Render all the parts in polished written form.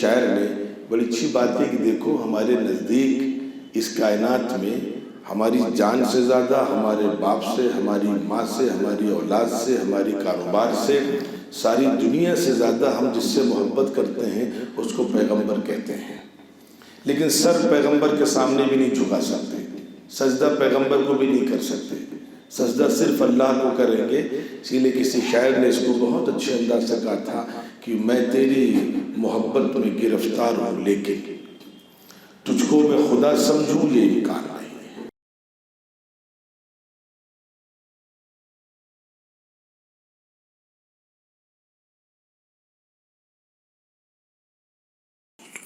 شاعر نے بڑی اچھی بات ہے کہ دیکھو ہمارے نزدیک اس کائنات میں ہماری جان سے زیادہ ہمارے باپ سے، ہماری ماں سے، ہماری اولاد سے، ہماری کاروبار سے، ساری دنیا سے زیادہ ہم جس سے محبت کرتے ہیں اس کو پیغمبر کہتے ہیں، لیکن سر پیغمبر کے سامنے بھی نہیں جھکا سکتے، سجدہ پیغمبر کو بھی نہیں کر سکتے، سجدہ صرف اللہ کو کریں گے۔ اسی لیے کسی شاعر نے اس کو بہت اچھے انداز سے کہا تھا کہ میں تیری محبت میں گرفتار ہوں لیکن تجھ کو میں خدا سمجھوں یہ امکان نہیں۔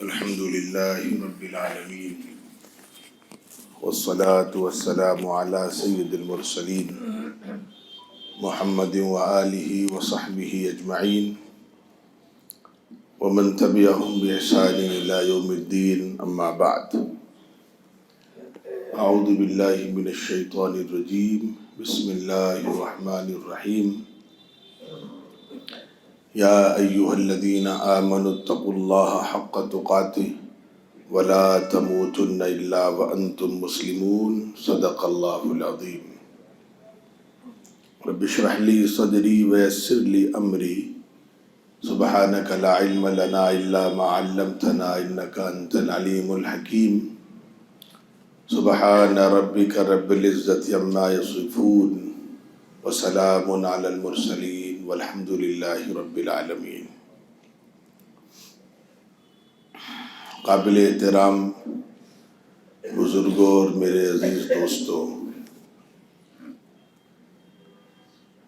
الحمدللہ رب العالمین والصلاة والسلام علی سید المرسلین محمد وآلہ وصحبہ اجمعین ومن تبعهم بإحسان إلى يوم الدين، أما بعد، أعوذ بالله من الشيطان الرجيم، بسم الله الرحمن الرحيم، يا أيها الذين آمنوا اتقوا الله حق تقاته ولا تموتن إلا وأنتم مسلمون، صدق الله العظيم۔ رب اشرح لي صدري ويسر لي أمري، سبحانك لا علم لنا إلا ما علمتنا إنك أنت العليم الحكيم، سبحان ربك رب العزة عما يصفون وسلام على المرسلين والحمد لله رب العالمين۔ قابل احترام بزرگوں اور میرے عزیز دوستوں،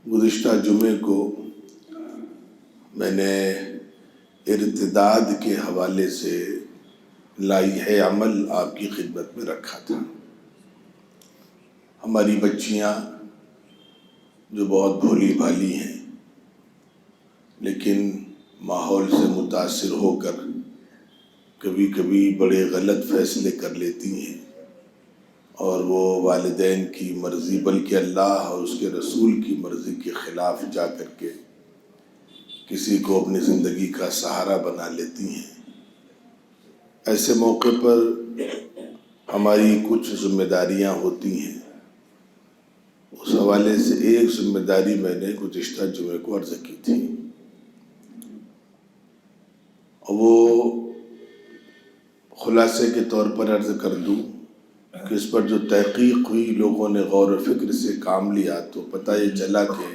گزشتہ جمعے کو میں نے ارتداد کے حوالے سے لائحہ عمل آپ کی خدمت میں رکھا تھا۔ ہماری بچیاں جو بہت بھولی بھالی ہیں لیکن ماحول سے متاثر ہو کر کبھی کبھی بڑے غلط فیصلے کر لیتی ہیں، اور وہ والدین کی مرضی بلکہ اللہ اور اس کے رسول کی مرضی کے خلاف جا کر کے کسی کو اپنی زندگی کا سہارا بنا لیتی ہیں۔ ایسے موقع پر ہماری کچھ ذمہ داریاں ہوتی ہیں، اس حوالے سے ایک ذمہ داری میں نے گزشتہ جمعے کو عرض کی تھی، اور وہ خلاصے کے طور پر عرض کر دوں کہ اس پر جو تحقیق ہوئی، لوگوں نے غور و فکر سے کام لیا تو پتہ یہ چلا کہ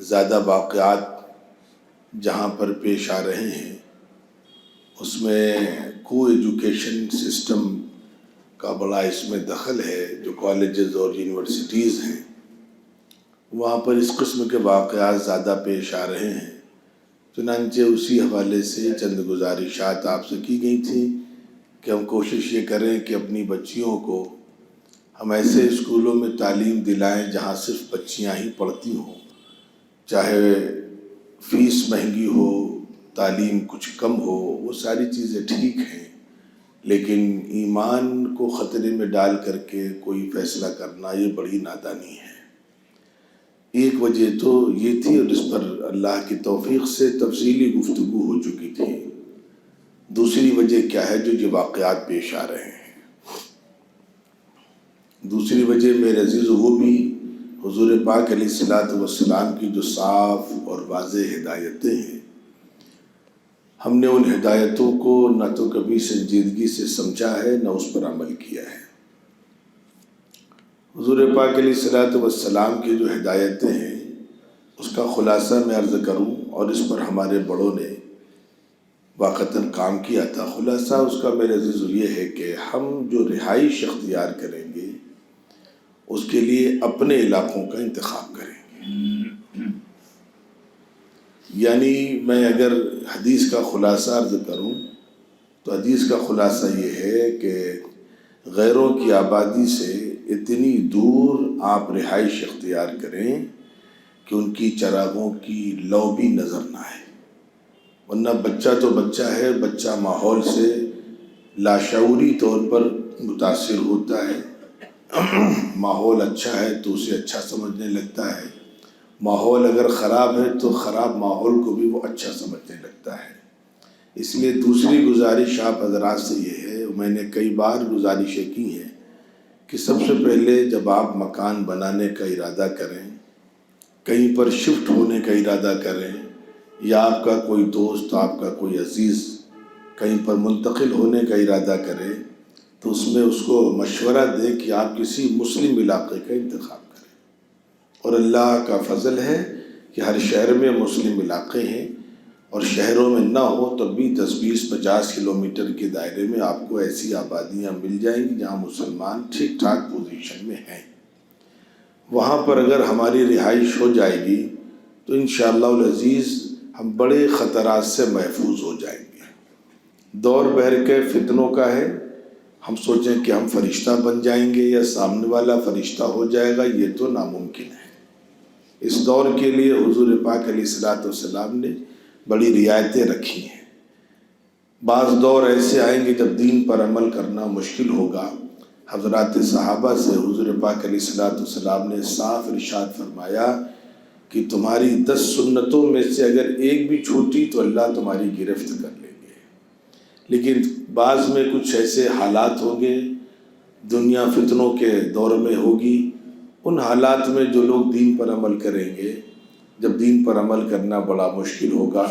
زیادہ واقعات جہاں پر پیش آ رہے ہیں اس میں کو ایجوکیشن سسٹم کا بڑا اس میں دخل ہے۔ جو کالجز اور یونیورسٹیز ہیں وہاں پر اس قسم کے واقعات زیادہ پیش آ رہے ہیں، چنانچہ اسی حوالے سے چند گزارشات آپ سے کی گئی تھی کہ ہم کوشش یہ کریں کہ اپنی بچیوں کو ہم ایسے اسکولوں میں تعلیم دلائیں جہاں صرف بچیاں ہی پڑھتی ہوں، چاہے فیس مہنگی ہو، تعلیم کچھ کم ہو، وہ ساری چیزیں ٹھیک ہیں، لیکن ایمان کو خطرے میں ڈال کر کے کوئی فیصلہ کرنا یہ بڑی نادانی ہے۔ ایک وجہ تو یہ تھی، اور اس پر اللہ کی توفیق سے تفصیلی گفتگو ہو چکی تھی۔ دوسری وجہ کیا ہے جو یہ واقعات پیش آ رہے ہیں؟ دوسری وجہ میرے عزیز وہ بھی حضور پاک علیہ الصلوۃ والسلام کی جو صاف اور واضح ہدایتیں ہیں، ہم نے ان ہدایتوں کو نہ تو کبھی سنجیدگی سے سمجھا ہے نہ اس پر عمل کیا ہے۔ حضور پاک علیہ الصلوۃ والسلام کی جو ہدایتیں ہیں اس کا خلاصہ میں عرض کروں، اور اس پر ہمارے بڑوں نے واقعتاً کام کیا تھا۔ خلاصہ اس کا میرے عزیز یہ ہے کہ ہم جو رہائش اختیار کریں گے اس کے لیے اپنے علاقوں کا انتخاب کریں گے۔ یعنی میں اگر حدیث کا خلاصہ عرض کروں تو حدیث کا خلاصہ یہ ہے کہ غیروں کی آبادی سے اتنی دور آپ رہائش اختیار کریں کہ ان کی چراغوں کی لو بھی نظر نہ آئے، ورنہ بچہ تو بچہ ہے، بچہ ماحول سے لاشعوری طور پر متاثر ہوتا ہے۔ ماحول اچھا ہے تو اسے اچھا سمجھنے لگتا ہے، ماحول اگر خراب ہے تو خراب ماحول کو بھی وہ اچھا سمجھنے لگتا ہے۔ اس لیے دوسری گزارش آپ حضرات سے یہ ہے، میں نے کئی بار گزارشیں کی ہیں کہ سب سے پہلے جب آپ مکان بنانے کا ارادہ کریں، کہیں پر شفٹ ہونے کا ارادہ کریں، یا آپ کا کوئی دوست، آپ کا کوئی عزیز کہیں پر منتقل ہونے کا ارادہ کرے، تو اس میں اس کو مشورہ دیں کہ آپ کسی مسلم علاقے کا انتخاب کریں۔ اور اللہ کا فضل ہے کہ ہر شہر میں مسلم علاقے ہیں، اور شہروں میں نہ ہو تب بھی 10 20 50 کلومیٹر کے دائرے میں آپ کو ایسی آبادیاں مل جائیں گی جہاں مسلمان ٹھیک ٹھاک پوزیشن میں ہیں۔ وہاں پر اگر ہماری رہائش ہو جائے گی تو انشاءاللہ العزیز ہم بڑے خطرات سے محفوظ ہو جائیں گے۔ دور بہر کے فتنوں کا ہے، ہم سوچیں کہ ہم فرشتہ بن جائیں گے یا سامنے والا فرشتہ ہو جائے گا، یہ تو ناممکن ہے۔ اس دور کے لیے حضور پاک علیہ الصلوۃ والسلام نے بڑی رعایتیں رکھی ہیں۔ بعض دور ایسے آئیں گے جب دین پر عمل کرنا مشکل ہوگا۔ حضرات صحابہ سے حضور پاک علیہ الصلوۃ والسلام نے صاف ارشاد فرمایا کہ تمہاری 10 سنتوں میں سے اگر ایک بھی چھوٹی تو اللہ تمہاری گرفت کر لیں گے۔ لیکن بعض میں کچھ ایسے حالات ہوں گے، دنیا فتنوں کے دور میں ہوگی، ان حالات میں جو لوگ دین پر عمل کریں گے، جب دین پر عمل کرنا بڑا مشکل ہوگا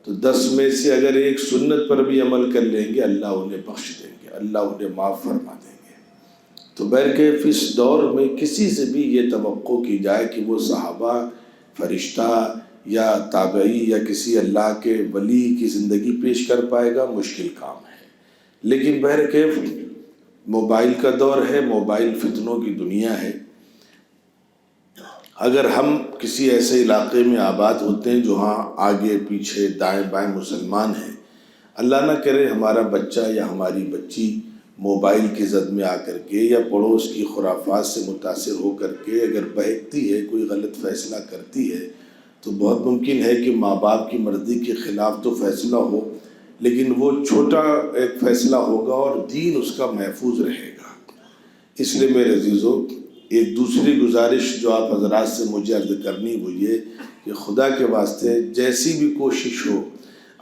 تو 10 میں سے اگر ایک سنت پر بھی عمل کر لیں گے، اللہ انہیں بخش دیں گے، اللہ انہیں معاف فرما دیں گے۔ تو بہرکیف اس دور میں کسی سے بھی یہ توقع کی جائے کہ وہ صحابہ، فرشتہ یا تابعی یا کسی اللہ کے ولی کی زندگی پیش کر پائے گا، مشکل کام ہے۔ لیکن بہرکیف موبائل کا دور ہے، موبائل فتنوں کی دنیا ہے۔ اگر ہم کسی ایسے علاقے میں آباد ہوتے ہیں جہاں آگے پیچھے دائیں بائیں مسلمان ہیں، اللہ نہ کرے ہمارا بچہ یا ہماری بچی موبائل کی زد میں آ کر کے یا پڑوس کی خرافات سے متاثر ہو کر کے اگر بہکتی ہے، کوئی غلط فیصلہ کرتی ہے، تو بہت ممکن ہے کہ ماں باپ کی مرضی کے خلاف تو فیصلہ ہو، لیکن وہ چھوٹا ایک فیصلہ ہوگا اور دین اس کا محفوظ رہے گا۔ اس لیے میرے عزیزو، ایک دوسری گزارش جو آپ حضرات سے مجھے عرض کرنی وہ یہ کہ خدا کے واسطے جیسی بھی کوشش ہو،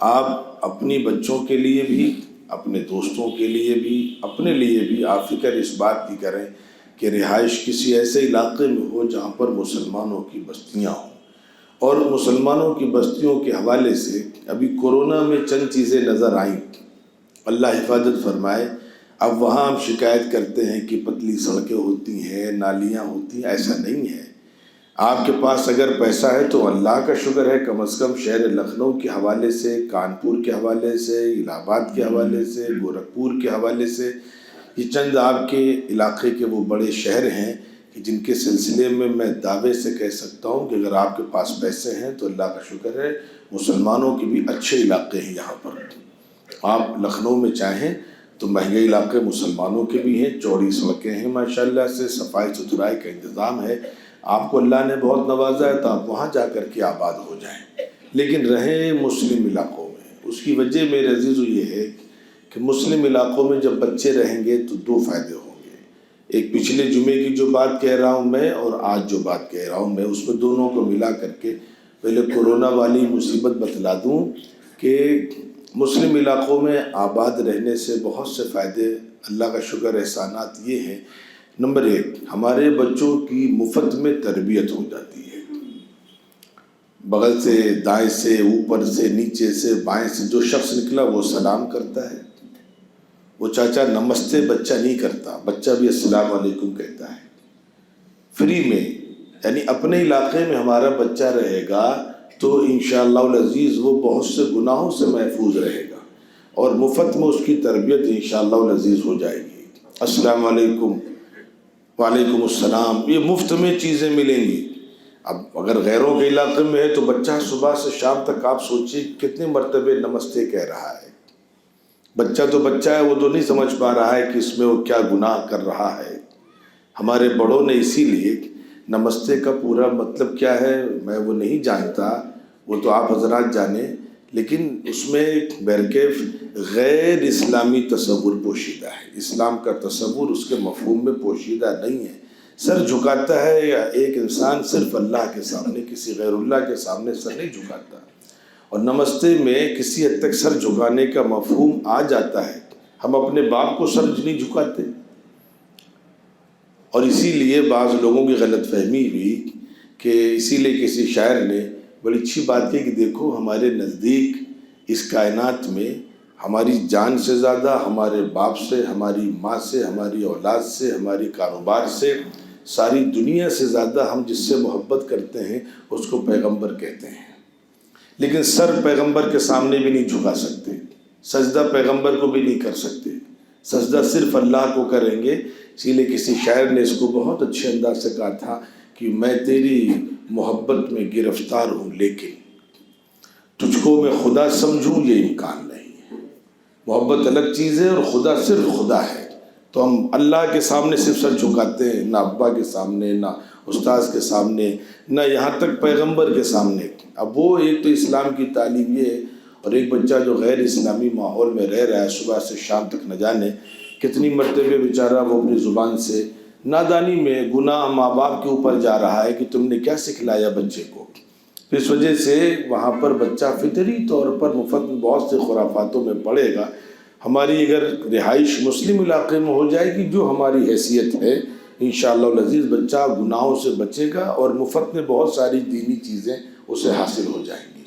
آپ اپنی بچوں کے لیے بھی، اپنے دوستوں کے لیے بھی، اپنے لیے بھی آپ فکر اس بات کی کریں کہ رہائش کسی ایسے علاقے میں ہو جہاں پر مسلمانوں کی بستیاں ہوں۔ اور مسلمانوں کی بستیوں کے حوالے سے ابھی کورونا میں چند چیزیں نظر آئیں، اللہ حفاظت فرمائے۔ اب وہاں ہم شکایت کرتے ہیں کہ پتلی سڑکیں ہوتی ہیں، نالیاں ہوتی ہیں، ایسا نہیں ہے۔ آپ کے پاس اگر پیسہ ہے تو اللہ کا شکر ہے، کم از کم شہر لکھنؤ کے حوالے سے، کانپور کے حوالے سے، الہ آباد کے حوالے سے، گورکھپور کے حوالے سے، یہ چند آپ کے علاقے کے وہ بڑے شہر ہیں کہ جن کے سلسلے میں میں دعوے سے کہہ سکتا ہوں کہ اگر آپ کے پاس پیسے ہیں تو اللہ کا شکر ہے، مسلمانوں کے بھی اچھے علاقے ہیں یہاں پر۔ آپ لکھنؤ میں چاہیں تو مہنگے علاقے مسلمانوں کے بھی ہیں، چوڑی سڑکیں ہیں ماشاءاللہ سے، صفائی ستھرائی کا انتظام ہے۔ آپ کو اللہ نے بہت نوازا ہے تو آپ وہاں جا کر کے آباد ہو جائیں، لیکن رہیں مسلم علاقوں میں۔ اس کی وجہ میرے عزیزو یہ ہے کہ مسلم علاقوں میں جب بچے رہیں گے تو 2 فائدے ہوں گے۔ ایک پچھلے جمعے کی جو بات کہہ رہا ہوں میں اور آج جو بات کہہ رہا ہوں میں، اس میں دونوں کو ملا کر کے پہلے کورونا والی مصیبت بتلا دوں کہ مسلم علاقوں میں آباد رہنے سے بہت سے فائدے، اللہ کا شکر احسانات یہ ہیں۔ نمبر 1، ہمارے بچوں کی مفت میں تربیت ہو جاتی ہے۔ بغل سے، دائیں سے، اوپر سے، نیچے سے، بائیں سے جو شخص نکلا وہ سلام کرتا ہے۔ وہ چاچا نمستے بچہ نہیں کرتا، بچہ بھی السلام علیکم کہتا ہے، فری میں۔ یعنی اپنے علاقے میں ہمارا بچہ رہے گا تو انشاءاللہ العزیز وہ بہت سے گناہوں سے محفوظ رہے گا، اور مفت میں اس کی تربیت انشاءاللہ العزیز ہو جائے گی۔ السلام علیکم، وعلیکم السلام، یہ مفت میں چیزیں ملیں گی۔ اب اگر غیروں کے علاقے میں ہے تو بچہ صبح سے شام تک آپ سوچیے کتنے مرتبے نمستے کہہ رہا ہے۔ بچہ تو بچہ ہے، وہ تو نہیں سمجھ پا رہا ہے کہ اس میں وہ کیا گناہ کر رہا ہے۔ ہمارے بڑوں نے اسی لیے نمستے کا پورا مطلب کیا ہے میں وہ نہیں جانتا، وہ تو آپ حضرات جانیں، لیکن اس میں بہرکیف غیر اسلامی تصور پوشیدہ ہے۔ اسلام کا تصور اس کے مفہوم میں پوشیدہ نہیں ہے۔ سر جھکاتا ہے یا ایک انسان صرف اللہ کے سامنے، کسی غیر اللہ کے سامنے سر نہیں جھکاتا۔ اور نمستے میں کسی حد تک سر جھکانے کا مفہوم آ جاتا ہے. ہم اپنے باپ کو سر نہیں جھکاتے. اور اسی لیے بعض لوگوں کی غلط فہمی ہوئی کہ اسی لیے کسی شاعر نے بڑی اچھی بات کی کہ دیکھو ہمارے نزدیک اس کائنات میں ہماری جان سے زیادہ ہمارے باپ سے، ہماری ماں سے، ہماری اولاد سے، ہماری کاروبار سے، ساری دنیا سے زیادہ ہم جس سے محبت کرتے ہیں اس کو پیغمبر کہتے ہیں. لیکن سر پیغمبر کے سامنے بھی نہیں جھکا سکتے، سجدہ پیغمبر کو بھی نہیں کر سکتے، سجدہ صرف اللہ کو کریں گے. اسی لیے کسی شاعر نے اس کو بہت اچھے انداز سے کہا تھا کہ میں تیری محبت میں گرفتار ہوں لیکن تجھ کو میں خدا سمجھوں یہ امکان نہیں ہے. محبت الگ چیز ہے اور خدا صرف خدا ہے. تو ہم اللہ کے سامنے صرف سر جھکاتے ہیں، نہ ابا کے سامنے، نہ استاذ کے سامنے، نہ یہاں تک پیغمبر کے سامنے. اب وہ ایک تو اسلام کی تعلیم یہ ہے، اور ایک بچہ جو غیر اسلامی ماحول میں رہ رہا ہے صبح سے شام تک، نہ جانے کتنی مرتبہ بیچارہ وہ اپنی زبان سے نادانی میں گناہ ماں باپ کے اوپر جا رہا ہے کہ تم نے کیا سکھلایا بچے کو. پھر اس وجہ سے وہاں پر بچہ فطری طور پر مفت میں بہت سے خرافاتوں میں پڑے گا. ہماری اگر رہائش مسلم علاقے میں ہو جائے گی جو ہماری حیثیت ہے، انشاءاللہ العزیز بچہ گناہوں سے بچے گا اور مفت میں بہت ساری دینی چیزیں اسے حاصل ہو جائیں گی.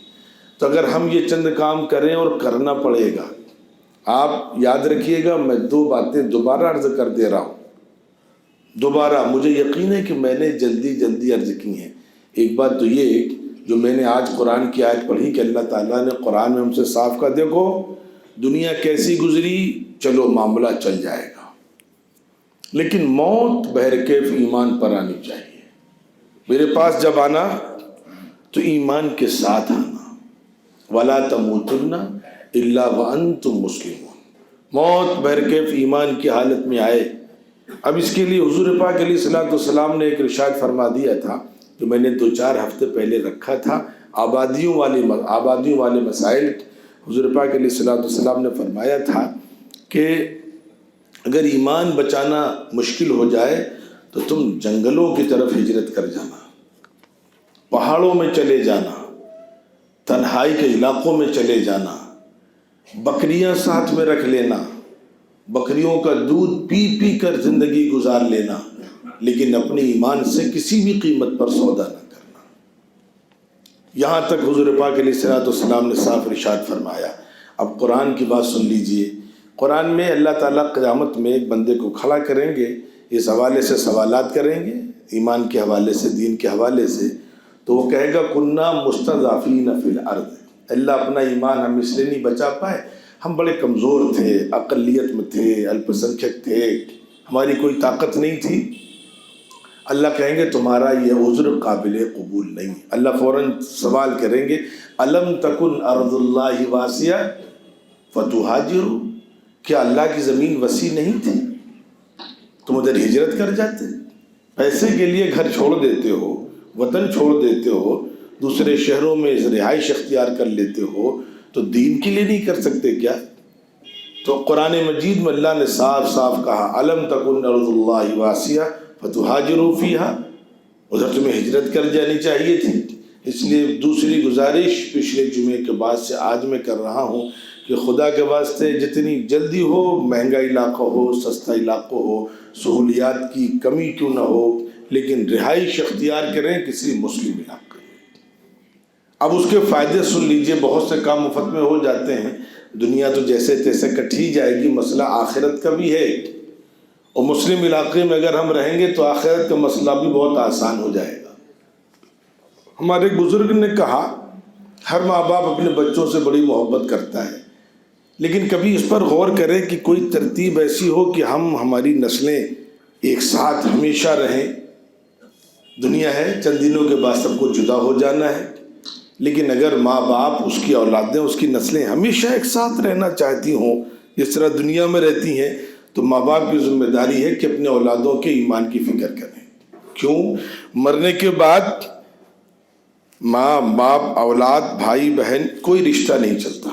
تو اگر ہم یہ چند کام کریں اور کرنا پڑے گا. آپ یاد رکھیے گا، میں 2 باتیں دوبارہ عرض کر دے رہا ہوں. دوبارہ مجھے یقین ہے کہ میں نے جلدی عرض کی ہیں. ایک بات تو یہ جو میں نے آج قرآن کی آیت پڑھی کہ اللہ تعالیٰ نے قرآن میں ہم سے صاف کہا دیکھو دنیا کیسی گزری، چلو معاملہ چل جائے گا، لیکن موت بہرکیف ایمان پر آنی چاہیے. میرے پاس جب آنا تو ایمان کے ساتھ آنا. وَلَا تَمُوتُنَّ إِلَّا وَأَنْتُمْ مُسْلِمُونَ. موت بہرکیف ایمان کی حالت میں آئے. اب اس کے لیے حضور پاک علیہ الصلوۃ والسلام نے ایک ارشاد فرما دیا تھا جو میں نے 2-4 ہفتے پہلے رکھا تھا، آبادیوں والے مسائل. حضور پاک علیہ الصلوۃ والسلام نے فرمایا تھا کہ اگر ایمان بچانا مشکل ہو جائے تو تم جنگلوں کی طرف ہجرت کر جانا، پہاڑوں میں چلے جانا، تنہائی کے علاقوں میں چلے جانا، بکریاں ساتھ میں رکھ لینا، بکریوں کا دودھ پی پی کر زندگی گزار لینا، لیکن اپنے ایمان سے کسی بھی قیمت پر سودا نہ کرنا. یہاں تک حضور پاک علیہ الصلوۃ والسلام نے صاف ارشاد فرمایا. اب قرآن کی بات سن لیجئے. قرآن میں اللہ تعالیٰ قیامت میں ایک بندے کو کھڑا کریں گے، اس حوالے سے سوالات کریں گے، ایمان کے حوالے سے، دین کے حوالے سے. تو وہ کہے گا کُنَّا مُسْتَضْعَفِينَ فِي الْأَرْضِ. اللہ اپنا ایمان ہم اس لیے نہیں بچا پائے، ہم بڑے کمزور تھے، اقلیت میں تھے، الپ سنکھیک تھے، ہماری کوئی طاقت نہیں تھی. اللہ کہیں گے تمہارا یہ عذر قابل قبول نہیں. اللہ فوراً سوال کریں گے الم تکن ارض اللہ واسعہ فتہاجروا. کیا اللہ کی زمین وسیع نہیں تھی؟ تم ادھر ہجرت کر جاتے، پیسے کے لیے گھر چھوڑ دیتے ہو، وطن چھوڑ دیتے ہو، دوسرے شہروں میں رہائش اختیار کر لیتے ہو، تو دین کے لیے نہیں کر سکتے کیا؟ تو قرآن مجید میں اللہ نے صاف کہا الم تکن ارض اللہ واسعہ فتہاجروا فیہا، ادھر تمہیں ہجرت کر جانی چاہیے تھی. اس لیے دوسری گزارش پچھلے جمعے کے بعد سے آج میں کر رہا ہوں کہ خدا کے واسطے جتنی جلدی ہو، مہنگا علاقہ ہو، سستا علاقہ ہو، سہولیات کی کمی کیوں نہ ہو، لیکن رہائش اختیار کریں کسی مسلم علاقے میں. اب اس کے فائدے سن لیجئے. بہت سے کام مفت میں ہو جاتے ہیں، دنیا تو جیسے تیسے کٹ ہی جائے گی، مسئلہ آخرت کا بھی ہے. اور مسلم علاقے میں اگر ہم رہیں گے تو آخرت کا مسئلہ بھی بہت آسان ہو جائے گا. ہمارے بزرگ نے کہا ہر ماں باپ اپنے بچوں سے بڑی محبت کرتا ہے، لیکن کبھی اس پر غور کرے کہ کوئی ترتیب ایسی ہو کہ ہماری نسلیں ایک ساتھ ہمیشہ رہیں. دنیا ہے، چند دنوں کے بعد سب کو جدا ہو جانا ہے، لیکن اگر ماں باپ، اس کی اولادیں، اس کی نسلیں ہمیشہ ایک ساتھ رہنا چاہتی ہوں جس طرح دنیا میں رہتی ہیں، تو ماں باپ کی ذمہ داری ہے کہ اپنے اولادوں کے ایمان کی فکر کریں. کیوں؟ مرنے کے بعد ماں باپ، اولاد، بھائی بہن کوئی رشتہ نہیں چلتا.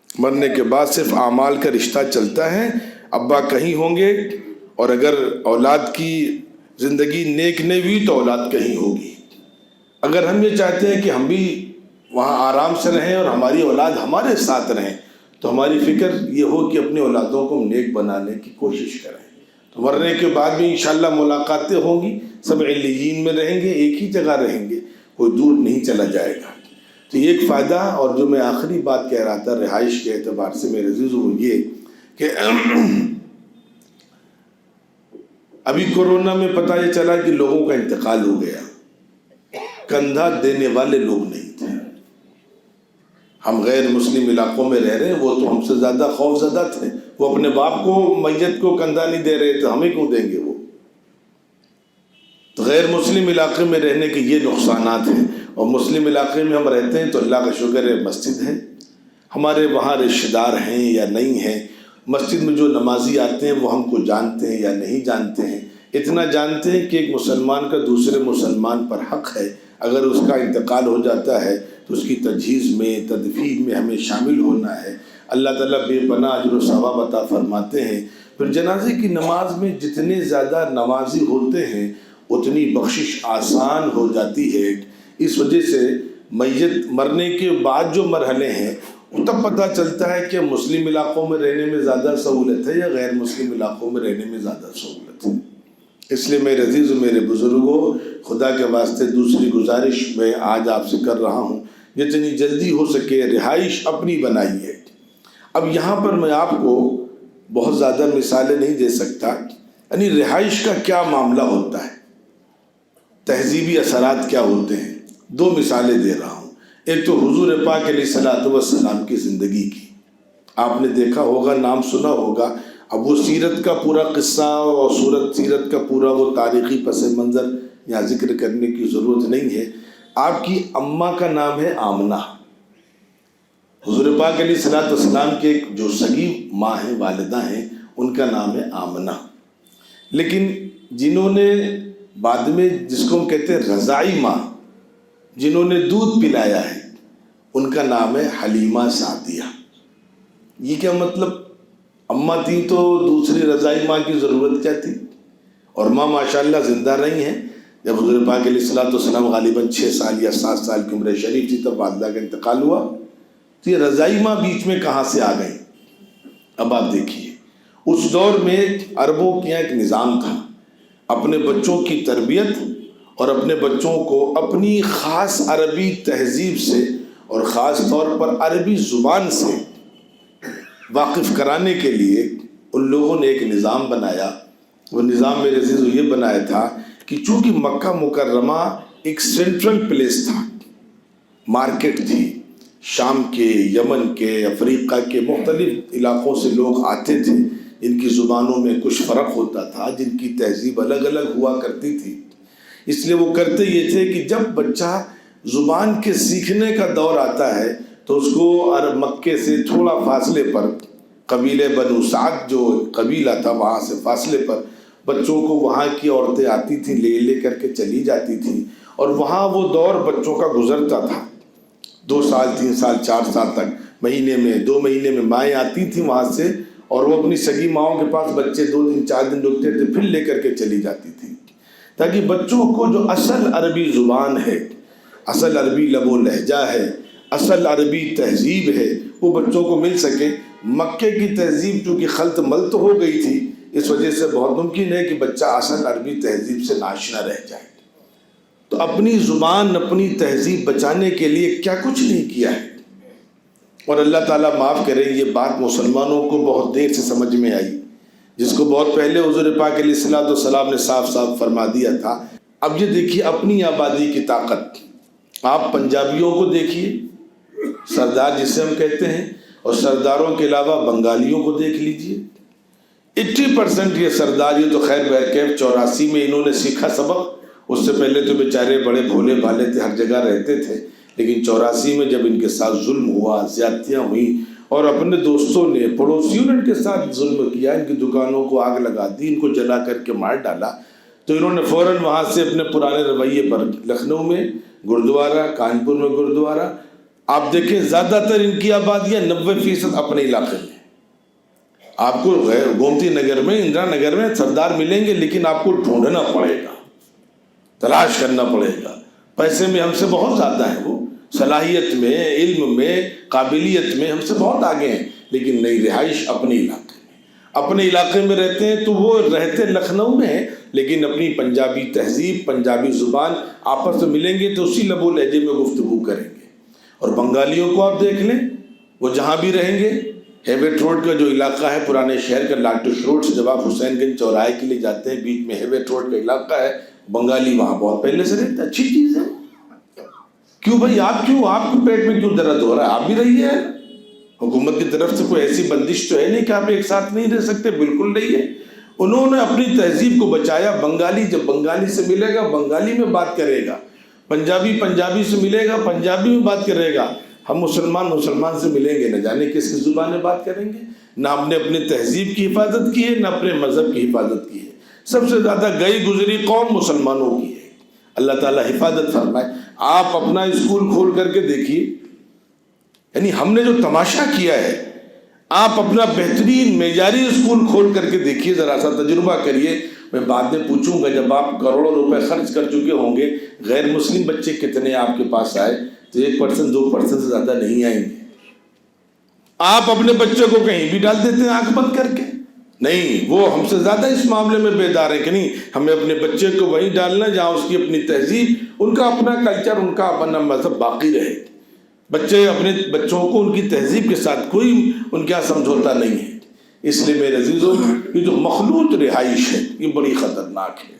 مرنے کے بعد صرف اعمال کا رشتہ چلتا ہے. ابا کہیں ہوں گے، اور اگر اولاد کی زندگی نیک نہیں ہوئی تو اولاد کہیں ہوگی. اگر ہم یہ چاہتے ہیں کہ ہم بھی وہاں آرام سے رہیں اور ہماری اولاد ہمارے ساتھ رہیں، تو ہماری فکر یہ ہو کہ اپنی اولادوں کو نیک بنانے کی کوشش کریں۔ تو مرنے کے بعد بھی انشاءاللہ ملاقاتیں ہوں گی، سب علیین میں رہیں گے، ایک ہی جگہ رہیں گے، کوئی دور نہیں چلا جائے گا۔ تو یہ ایک فائدہ، اور جو میں آخری بات کہہ رہا تھا رہائش کے اعتبار سے میرے عزیزو، وہ یہ کہ ابھی کورونا میں پتہ یہ چلا کہ لوگوں کا انتقال ہو گیا، کندھا دینے والے لوگ نہیں تھے۔ ہم غیر مسلم علاقوں میں رہ رہے ہیں، وہ تو ہم سے زیادہ خوف زدہ تھے، وہ اپنے باپ کو میت کو کندھا نہیں دے رہے تھے، ہمیں کیوں دیں گے وہ؟ تو غیر مسلم علاقے میں رہنے کے یہ نقصانات ہیں، اور مسلم علاقے میں ہم رہتے ہیں تو اللہ کا شکر ہے مسجد ہے، ہمارے وہاں رشتہ دار ہیں یا نہیں ہیں، مسجد میں جو نمازی آتے ہیں وہ ہم کو جانتے ہیں یا نہیں جانتے ہیں، اتنا جانتے ہیں کہ ایک مسلمان کا دوسرے مسلمان پر حق ہے، اگر اس کا انتقال ہو جاتا ہے تو اس کی تجہیز میں تدفین میں ہمیں شامل ہونا ہے۔ اللہ تعالیٰ بے پناہ اجر و ثواب عطا فرماتے ہیں۔ پھر جنازے کی نماز میں جتنے زیادہ نمازی ہوتے ہیں اتنی بخشش آسان ہو جاتی ہے۔ اس وجہ سے میت مرنے کے بعد جو مرحلے ہیں تب پتہ چلتا ہے کہ مسلم علاقوں میں رہنے میں زیادہ سہولت ہے یا غیر مسلم علاقوں میں رہنے میں زیادہ سہولت ہے۔ اس لیے میرے عزیز و میرے بزرگوں، خدا کے واسطے دوسری گزارش میں آج آپ سے کر رہا ہوں، جتنی جلدی ہو سکے رہائش اپنی بنائیے۔ اب یہاں پر میں آپ کو بہت زیادہ مثالیں نہیں دے سکتا، یعنی رہائش کا کیا معاملہ ہوتا ہے، تہذیبی اثرات کیا ہوتے ہیں۔ دو مثالیں دے رہا ہوں۔ ایک تو حضور پاک علیہ الصلوۃ والسلام کی زندگی کی، آپ نے دیکھا ہوگا، نام سنا ہوگا۔ اب وہ سیرت کا پورا قصہ اور سیرت کا پورا وہ تاریخی پس منظر یہاں ذکر کرنے کی ضرورت نہیں ہے۔ آپ کی اماں کا نام ہے آمنہ۔ حضور پاک علیہ الصلوۃ والسلام کے ایک جو سگی ماں ہیں، والدہ ہیں، ان کا نام ہے آمنہ۔ لیکن جنہوں نے بعد میں جس کو ہم کہتے ہیں رضاعی ماں، جنہوں نے دودھ پلایا ہے، ان کا نام ہے حلیمہ سعدیہ۔ یہ کیا مطلب؟ اماں تھی تو دوسری رضاعی ماں کی ضرورت کیا تھی؟ اور ماں ماشاءاللہ زندہ رہی ہیں۔ جب حضور پاک علیہ الصلوۃ والسلام غالباً 6 سال یا 7 سال کی عمر شریف تھی تب والدہ کا انتقال ہوا، تو یہ رضاعی ماں بیچ میں کہاں سے آ گئی؟ اب آپ دیکھیے، اس دور میں عربوں کا ایک نظام تھا، اپنے بچوں کی تربیت اور اپنے بچوں کو اپنی خاص عربی تہذیب سے اور خاص طور پر عربی زبان سے واقف کرانے کے لیے ان لوگوں نے ایک نظام بنایا۔ وہ نظام میرے عزیزو یہ بنایا تھا کہ چونکہ مکہ مکرمہ ایک سینٹرل پلیس تھا، مارکیٹ تھی، شام کے، یمن کے، افریقہ کے مختلف علاقوں سے لوگ آتے تھے، ان کی زبانوں میں کچھ فرق ہوتا تھا، جن کی تہذیب الگ الگ ہوا کرتی تھی۔ اس لیے وہ کرتے یہ تھے کہ جب بچہ زبان کے سیکھنے کا دور آتا ہے تو اس کو عرب مکے سے تھوڑا فاصلے پر قبیلے بنو سعد جو قبیلہ تھا وہاں سے فاصلے پر بچوں کو وہاں کی عورتیں آتی تھیں، لے کر کے چلی جاتی تھیں، اور وہاں وہ دور بچوں کا گزرتا تھا 2 سال 3 سال 4 سال تک۔ مہینے میں 2 مہینے میں مائیں آتی تھیں وہاں سے، اور وہ اپنی سگی ماؤں کے پاس بچے 2 دن 4 دن رکتے تھے، پھر لے کر کے چلی جاتی تھیں، تاکہ بچوں کو جو اصل عربی زبان ہے، اصل عربی لب و لہجہ ہے، اصل عربی تہذیب ہے، وہ بچوں کو مل سکے۔ مکے کی تہذیب چونکہ خلط ملط ہو گئی تھی، اس وجہ سے بہت ممکن ہے کہ بچہ اصل عربی تہذیب سے ناشنا رہ جائے۔ تو اپنی زبان، اپنی تہذیب بچانے کے لیے کیا کچھ نہیں کیا ہے۔ اور اللہ تعالیٰ معاف کرے، یہ بات مسلمانوں کو بہت دیر سے سمجھ میں آئی، جس کو بہت پہلے حضور پاک علیہ الصلوۃ والسلام نے صاف صاف فرما دیا تھا۔ اب یہ دیکھیے اپنی آبادی کی طاقت، آپ پنجابیوں کو دیکھیے، سردار جسے ہم کہتے ہیں، اور سرداروں کے علاوہ بنگالیوں کو دیکھ لیجئے، 80% یہ سردار، یہ تو خیر بہرکیف 84 میں انہوں نے سیکھا سبق، اس سے پہلے تو بیچارے بڑے بھولے بھالے تھے، ہر جگہ رہتے تھے، لیکن 84 میں جب ان کے ساتھ ظلم ہوا، زیادتیاں ہوئیں، اور اپنے دوستوں نے، پڑوسیوں نے ان کے ساتھ ظلم کیا، ان کی دکانوں کو آگ لگا دی، ان کو جلا کر کے مار ڈالا، تو انہوں نے فوراً وہاں سے اپنے پرانے رویے پر، لکھنؤ میں گردوارہ، کانپور میں گردوارہ، آپ دیکھیں زیادہ تر ان کی آبادیاں 90% اپنے علاقے میں۔ آپ کو گومتی نگر میں، اندرا نگر میں سردار ملیں گے، لیکن آپ کو ڈھونڈنا پڑے گا، تلاش کرنا پڑے گا، پیسے میں ہم سے بہت زیادہ ہیں وہ، صلاحیت میں، علم میں، قابلیت میں ہم سے بہت آگے ہیں، لیکن نئی رہائش اپنے علاقے میں، اپنے علاقے میں رہتے ہیں تو وہ رہتے لکھنؤ میں ہیں، لیکن اپنی پنجابی تہذیب، پنجابی زبان، آپس میں ملیں گے تو اسی لب و لہجے میں گفتگو کریں گے۔ اور بنگالیوں کو آپ دیکھ لیں، وہ جہاں بھی رہیں گے، ہیویٹ روڈ کا جو علاقہ ہے پرانے شہر کا، لاٹوش روڈ سے جب آپ حسین گنج چوراہے کے لیے جاتے ہیں، بیچ میں ہیویٹ روڈ کا علاقہ ہے، بنگالی وہاں بہت پہلے سے رہتا ہے، اچھی چیز ہے۔ کیوں بھائی، آپ کے پیٹ میں کیوں درد ہو رہا ہے؟ آپ بھی رہیے، حکومت کی طرف سے کوئی ایسی بندش تو ہے نہیں کہ آپ ایک ساتھ نہیں رہ سکتے، بالکل نہیں ہے۔ انہوں نے اپنی تہذیب کو بچایا۔ بنگالی جب بنگالی سے ملے گا بنگالی میں بات کرے گا، پنجابی پنجابی سے ملے گا پنجابی میں بات کرے گا۔ ہم مسلمان سے ملیں گے، نہ جانے کس کی زبان میں بات کریں گے، نہ ہم نے اپنی تہذیب کی حفاظت کی ہے، نہ اپنے مذہب کی حفاظت کی ہے۔ سب سے زیادہ گئی گزری قوم مسلمانوں کی ہے۔ اللہ تعالیٰ حفاظت فرمائے۔ آپ اپنا اسکول کھول کر کے دیکھیے، یعنی ہم نے جو تماشا کیا ہے، آپ اپنا بہترین معیاری اسکول کھول کر کے دیکھیے، ذرا سا تجربہ کریے۔ میں بعد میں پوچھوں گا جب آپ کروڑوں روپے خرچ کر چکے ہوں گے، غیر مسلم بچے کتنے آپ کے پاس آئے؟ تو 1% 2% سے زیادہ نہیں آئیں گے۔ آپ اپنے بچے کو کہیں بھی ڈال دیتے ہیں آنکھ بند کر کے؟ نہیں، وہ ہم سے زیادہ اس معاملے میں بیدار ہے کہ نہیں، ہمیں اپنے بچے کو وہیں ڈالنا جہاں اس کی اپنی تہذیب، ان کا اپنا کلچر، ان کا اپنا مذہب باقی رہے۔ بچے اپنے بچوں کو ان کی تہذیب کے ساتھ کوئی ان کا سمجھوتا نہیں ہے۔ اس لیے میرے عزیزوں، یہ جو مخلوط رہائش ہے یہ بڑی خطرناک ہے۔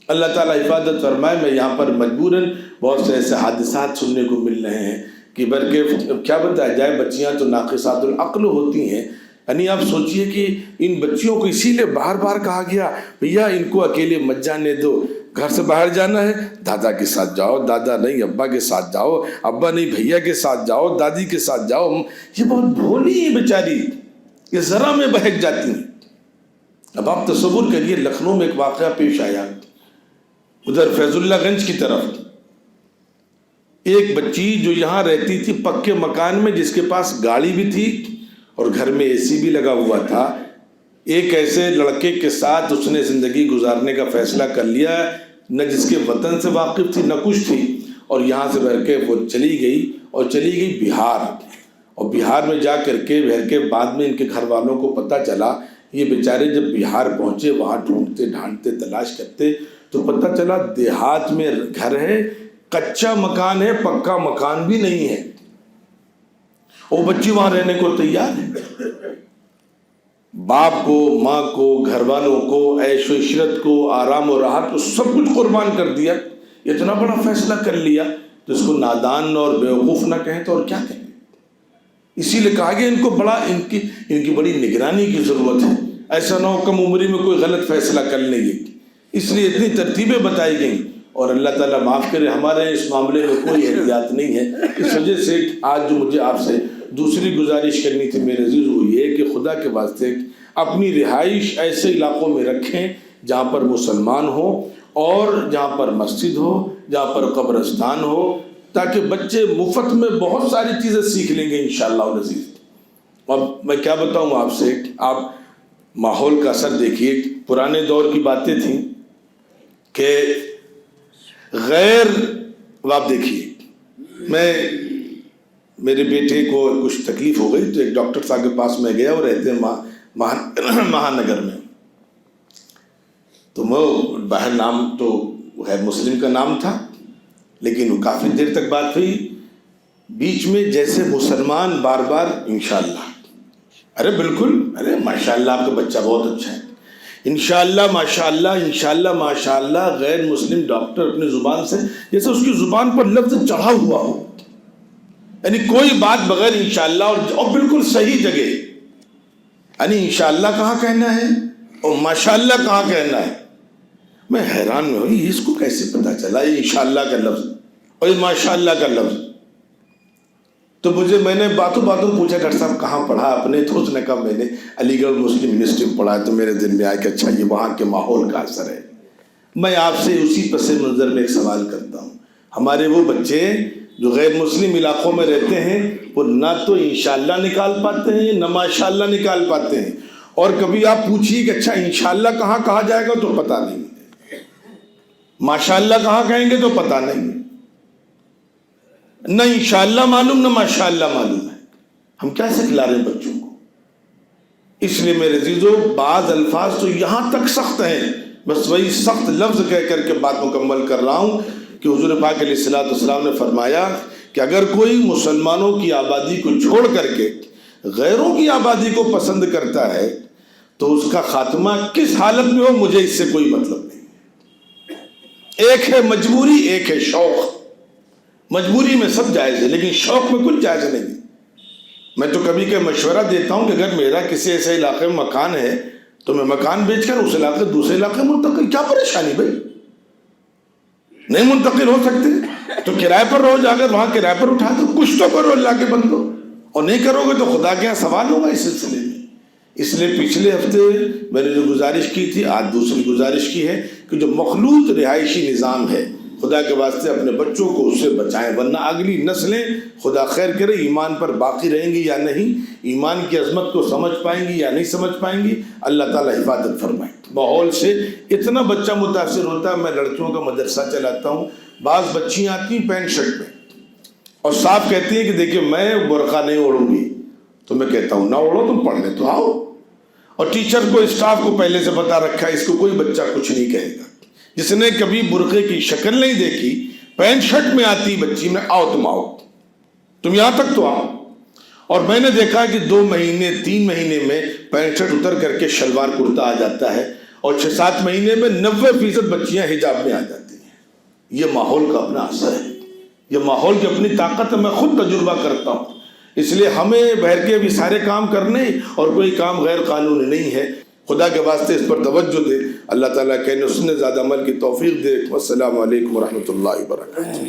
اللہ تعالیٰ حفاظت فرمائے۔ میں یہاں پر مجبوراً بہت سے ایسے حادثات سننے کو مل رہے ہیں کہ بلکہ کیا بتایا جائے، بچیاں تو ناقصات العقل ہوتی ہیں۔ یعنی آپ سوچئے کہ ان بچیوں کو اسی لیے بار بار کہا گیا، بھیا ان کو اکیلے مت جانے دو، گھر سے باہر جانا ہے دادا کے ساتھ جاؤ، دادا نہیں ابا کے ساتھ جاؤ، ابا نہیں بھیا کے ساتھ جاؤ، دادی کے ساتھ جاؤ۔ یہ بہت بھولی ہیں بیچاری، یہ ذرا میں بہک جاتی ہیں۔ اب آپ تصور کریے، لکھنؤ میں ایک واقعہ پیش آیا، ادھر فیض اللہ گنج کی طرف ایک بچی جو یہاں رہتی تھی پکے مکان میں، جس کے پاس گاڑی بھی تھی اور گھر میں اے سی بھی لگا ہوا تھا، ایک ایسے لڑکے کے ساتھ اس نے زندگی گزارنے کا فیصلہ کر لیا، نہ جس کے وطن سے واقف تھی نہ کچھ تھی، اور یہاں سے بھر کے وہ چلی گئی بہار۔ اور بہار میں جا کر کے بھر کے بعد میں ان کے گھر والوں کو پتہ چلا، یہ بیچارے جب بہار پہنچے وہاں ڈھونڈتے ڈھانڈتے تلاش کرتے تو پتہ چلا دیہات میں گھر ہے، کچا مکان ہے، پکا مکان بھی نہیں ہے۔ وہ بچی وہاں رہنے کو تیار ہے، باپ کو، ماں کو، گھر والوں کو، عیش و عشرت کو، آرام و راحت کو، سب کچھ قربان کر دیا۔ اتنا بڑا فیصلہ کر لیا تو اس کو نادان اور بیوقوف نہ کہیں تو اور کیا کہیں۔ اسی لیے کہا گیا ان کو ان کی بڑی نگرانی کی ضرورت ہے، ایسا نہ ہو کم عمری میں کوئی غلط فیصلہ کر لیں گے۔ اس لیے اتنی ترتیبیں بتائی گئیں، اور اللہ تعالیٰ معاف کرے ہمارے اس معاملے میں کوئی احتیاط نہیں ہے۔ اس وجہ سے آج جو مجھے آپ سے دوسری گزارش کرنی تھی میرے عزیز، وہ یہ کہ خدا کے واسطے اپنی رہائش ایسے علاقوں میں رکھیں جہاں پر مسلمان ہو، اور جہاں پر مسجد ہو، جہاں پر قبرستان ہو، تاکہ بچے مفت میں بہت ساری چیزیں سیکھ لیں گے انشاءاللہ العزیز۔ اب میں کیا بتاؤں آپ سے، آپ ماحول کا اثر دیکھیے۔ پرانے دور کی باتیں تھیں کہ آپ دیکھیے، میرے بیٹے کو کچھ تکلیف ہو گئی تو ایک ڈاکٹر صاحب کے پاس میں گیا، وہ رہتے ہیں مہانگر میں، تو وہ باہر نام تو غیر مسلم کا نام تھا، لیکن وہ کافی دیر تک بات ہوئی، بیچ میں جیسے مسلمان بار بار انشاءاللہ، ارے بالکل، ارے ماشاءاللہ آپ کا بچہ بہت اچھا ہے، انشاءاللہ ماشاءاللہ انشاءاللہ ماشاءاللہ، غیر مسلم ڈاکٹر اپنی زبان سے جیسے اس کی زبان پر لفظ چڑھا ہوا ہو، یعنی کوئی بات بغیر انشاءاللہ، اور بالکل صحیح جگہ، یعنی انشاءاللہ کہاں کہنا ہے اور ماشاءاللہ کہاں کہنا ہے۔ میں حیران میں ہوئی، اس کو کیسے پتا چلا یہ انشاءاللہ کا لفظ اور یہ ماشاءاللہ کا لفظ؟ تو میں نے باتوں پوچھا، ڈاکٹر صاحب کہاں پڑھا آپ نے؟ تو اس نے کہا میں نے علی گڑھ مسلم یونیورسٹی میں پڑھا ہے۔ تو میرے دل میں آیا کہ اچھا، یہ وہاں کے ماحول کا اثر ہے۔ میں آپ سے اسی پس منظر میں ایک سوال کرتا ہوں، ہمارے وہ بچے جو غیر مسلم علاقوں میں رہتے ہیں، وہ نہ تو انشاءاللہ نکال پاتے ہیں نہ ماشاءاللہ نکال پاتے ہیں، اور کبھی آپ پوچھیے کہ اچھا انشاءاللہ کہاں کہا جائے گا تو پتہ نہیں، ماشاءاللہ کہاں کہیں گے تو پتہ نہیں۔ نہ انشاءاللہ معلوم نہ ماشاءاللہ معلوم ہے. ہم کیا سکھلا رہے ہیں بچوں کو؟ اس لیے میرے عزیزو بعض الفاظ تو یہاں تک سخت ہیں، بس وہی سخت لفظ کہہ کر کے بات مکمل کر رہا ہوں کہ حضور پاک علیہ الصلوۃ والسلام نے فرمایا کہ اگر کوئی مسلمانوں کی آبادی کو چھوڑ کر کے غیروں کی آبادی کو پسند کرتا ہے تو اس کا خاتمہ کس حالت میں ہو مجھے اس سے کوئی مطلب نہیں. ایک ہے مجبوری، ایک ہے شوق. مجبوری میں سب جائز ہے لیکن شوق میں کچھ جائز نہیں. میں تو کبھی کہ مشورہ دیتا ہوں کہ اگر میرا کسی ایسے علاقے میں مکان ہے تو میں مکان بیچ کر اس علاقے دوسرے علاقے میں منتقل، کیا پریشانی بھائی؟ نہیں منتقل ہو سکتے تو کرائے پر رہو، جا کر وہاں کرائے پر اٹھا دو، کچھ تو کرو اللہ کے بندو. اور نہیں کرو گے تو خدا کے یہاں سوال ہوگا اس سلسلے میں. اس لیے پچھلے ہفتے میں نے جو گزارش کی تھی آج دوسری گزارش کی ہے کہ جو مخلوط رہائشی نظام ہے خدا کے واسطے اپنے بچوں کو اس سے بچائیں، ورنہ اگلی نسلیں خدا خیر کرے ایمان پر باقی رہیں گی یا نہیں، ایمان کی عظمت کو سمجھ پائیں گی یا نہیں سمجھ پائیں گی. اللہ تعالیٰ حفاظت فرمائے. ماحول سے اتنا بچہ متاثر ہوتا ہے. میں لڑکیوں کا مدرسہ چلاتا ہوں، بعض بچیاں آتی ہیں پینٹ شرٹ میں اور صاف کہتی ہیں کہ دیکھیے میں برقع نہیں اوڑھوں گی. تو میں کہتا ہوں نہ اوڑھو، تم پڑھنے تو آؤ. اور ٹیچر کو اسٹاف کو پہلے سے بتا رکھا ہے اس کو کوئی بچہ کچھ نہیں کہے گا. جس نے کبھی برقعے کی شکل نہیں دیکھی، پینٹ شرٹ میں آتی بچی میں، آؤ تم یہاں تک تو آؤ. اور میں نے دیکھا کہ 2 مہینے 3 مہینے میں پینٹ شرٹ اتر کر کے شلوار کرتا آ جاتا ہے اور 6-7 مہینے میں 90% بچیاں حجاب میں آ جاتی ہیں. یہ ماحول کا اپنا اثر ہے، یہ ماحول کی اپنی طاقت ہے. میں خود تجربہ کرتا ہوں. اس لیے ہمیں بہر کے بھی سارے کام کرنے اور کوئی کام غیر قانونی نہیں ہے. خدا کے واسطے اس پر توجہ دے. اللہ تعالیٰ کہ اس نے زیادہ عمل کی توفیق دے. والسلام علیکم ورحمۃ اللہ وبرکاتہ.